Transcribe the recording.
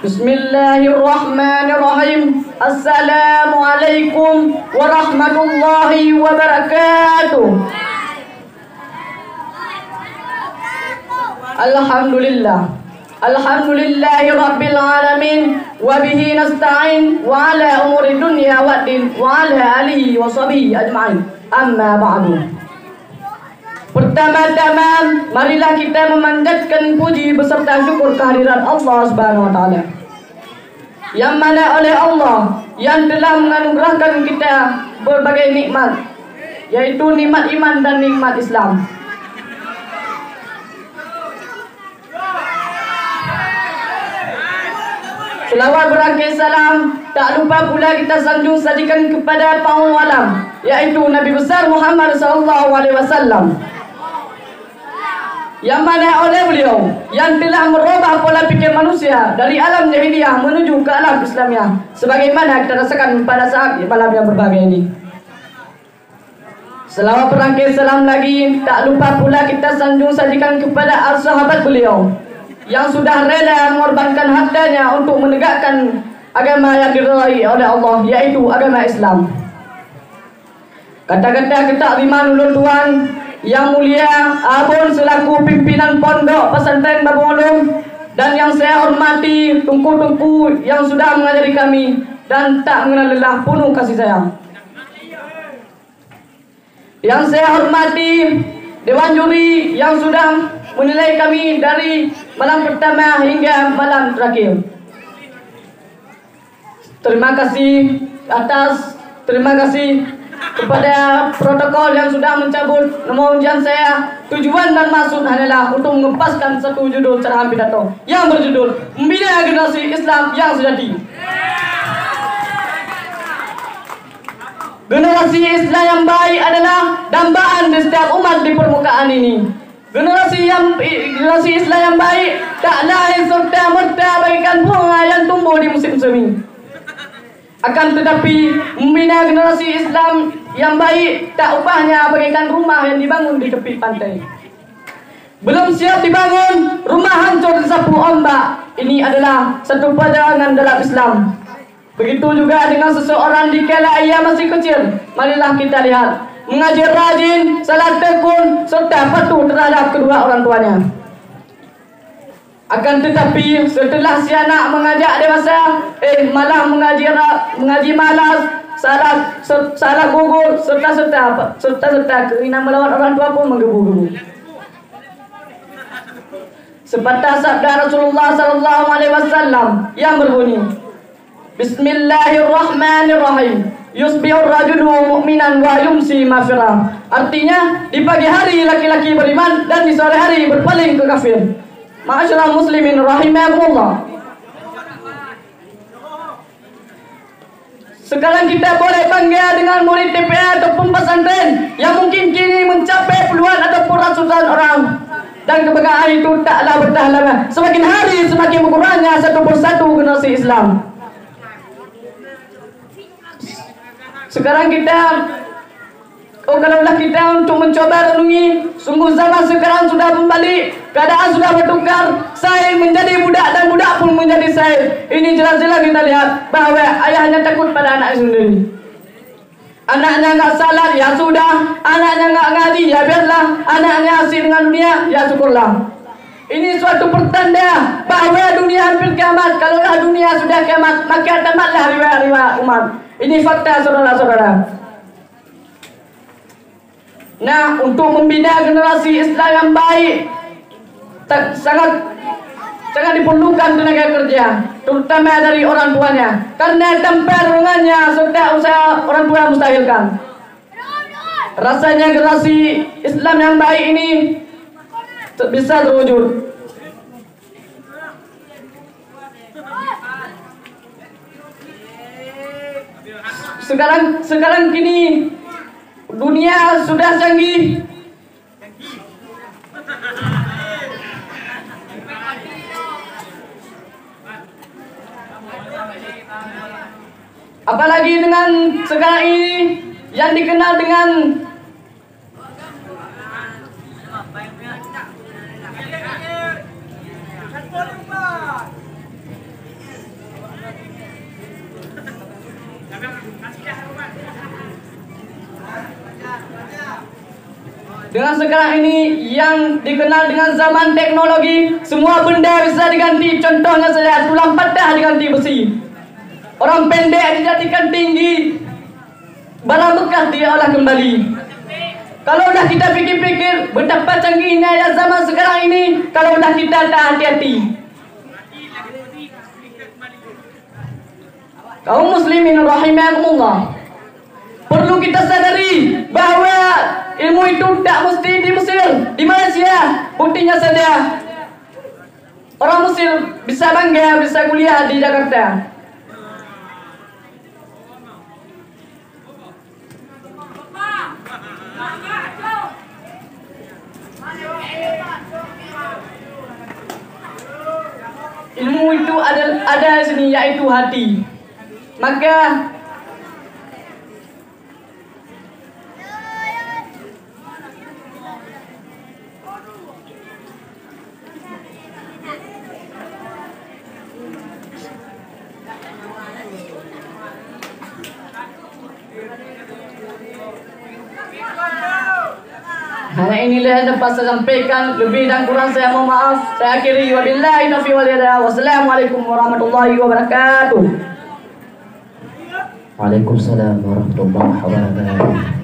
Bismillahirrahmanirrahim. Assalamualaikum warahmatullahi wabarakatuh. Alhamdulillahi rabbil alamin, wa bihi nasta'in wa ala umuri dunya waddin wa ala alihi wa sahbihi ajma'in. Amma ba'du. Pertama-tama marilah kita memanjatkan puji beserta syukur kehadiran Allah Subhanahu wa taala, yang mana oleh Allah yang telah menganugerahkan kita berbagai nikmat, yaitu nikmat iman dan nikmat Islam. Selawat berangkai salam tak lupa pula kita sanjung sajikan kepada pengawalam, yaitu Nabi besar Muhammad SAW, yang mana oleh beliau yang telah merubah pola pikir manusia dari alam jahiliyah menuju ke alam Islamiah, sebagaimana kita rasakan pada saat malam yang berbahagia ini. Selawat berangkai salam lagi tak lupa pula kita sanjung sajikan kepada sahabat beliau yang sudah rela mengorbankan hartanya untuk menegakkan agama yang diridhai oleh Allah, yaitu agama Islam. Kata-kata ketakziman ulun tuan yang mulia Abun selaku pimpinan pondok pesantren Babung Ulum, dan yang saya hormati tungku-tungku yang sudah mengajari kami dan tak mengenal lelah penuh kasih sayang. Yang saya hormati dewan juri yang sudah menilai kami dari malam pertama hingga malam terakhir. Terima kasih kepada protokol yang sudah mencabut nomor undian saya. Tujuan dan maksud hanyalah untuk mengepaskan satu judul cerahan pidato yang berjudul Membina Generasi Islam yang Sejati. Generasi Islam yang baik adalah dambaan di setiap umat di permukaan ini. Generasi Islam yang baik tak lain serta-merta bagikan bunga yang tumbuh di musim semi. Akan tetapi membina generasi Islam yang baik tak upahnya bagikan rumah yang dibangun di tepi pantai. Belum siap dibangun, rumah hancur disapu ombak. Ini adalah satu pelajaran dalam Islam. Begitu juga dengan seseorang di kala ia masih kecil. Marilah kita lihat, mengaji rajin, salat tekun, serta patuh terhadap kedua orang tuanya. Akan tetapi setelah si anak mengajak dewasa, malah mengaji malas, salah gugur, serta keinginan melawan orang tua pun menggebu-gebu. Sepatah sabda Rasulullah SAW yang berbunyi, Bismillahirrahmanirrahim. Yusbihur rajulu mu'minan wa yumsi mafirah. Artinya, di pagi hari laki-laki beriman dan di sore hari berpaling ke kafir. Ma'asyiral muslimin rahimakumullah. Sekarang kita boleh bangga dengan murid TPA ataupun pesantren yang mungkin kini mencapai puluhan ataupun ratusan orang. Dan kebanggaan itu taklah bertahan lama. Semakin hari semakin berkurangnya satu persatu generasi Islam. Sekarang kalaulah kita untuk mencoba renungi, sungguh zaman sekarang sudah kembali, keadaan sudah bertukar, sain menjadi budak dan budak pun menjadi sain. Ini jelas-jelas kita lihat bahawa ayahnya takut pada anaknya sendiri. Anaknya enggak salat, ya sudah. Anaknya enggak ngaji, ya biarlah. Anaknya asik dengan dunia, ya syukurlah. Ini suatu pertanda bahawa dunia hampir kiamat. Kalaulah dunia sudah kiamat, maka tamatlah riwayat-riwayat umat. Ini fakta saudara-saudara. Nah, untuk membina generasi Islam yang baik sangat diperlukan tenaga kerja, terutama dari orang tuanya, karena tanpa dorongannya serta usaha orang tua mustahilkan. Rasanya generasi Islam yang baik ini bisa terwujud. Sekarang kini dunia sudah canggih. Apalagi dengan sekarang ini yang dikenal dengan Dengan sekarang ini yang dikenal dengan zaman teknologi, semua benda bisa diganti. Contohnya saja tulang patah diganti besi. Orang pendek dijadikan tinggi. Barang bekas dia olah kembali. Kalau dah kita fikir-fikir betapa canggihnya ya zaman sekarang ini, kalau dah kita tak hati-hati. Kaum muslimin rahimakumullah, perlu kita sadari bahawa ilmu itu tak mesti di Mesir, di Malaysia. Buktinya saja orang Mesir bisa bangga bisa kuliah di Jakarta. Ilmu itu ada di sini, yaitu hati. Maka hanya inilah yang dapat saya sampaikan. Lebih dan kurang saya mohon maaf. Saya akhiri, wabillahi taufiq wal hidayah. Wassalamualaikum warahmatullahi wabarakatuh. Waalaikumsalam warahmatullahi wabarakatuh.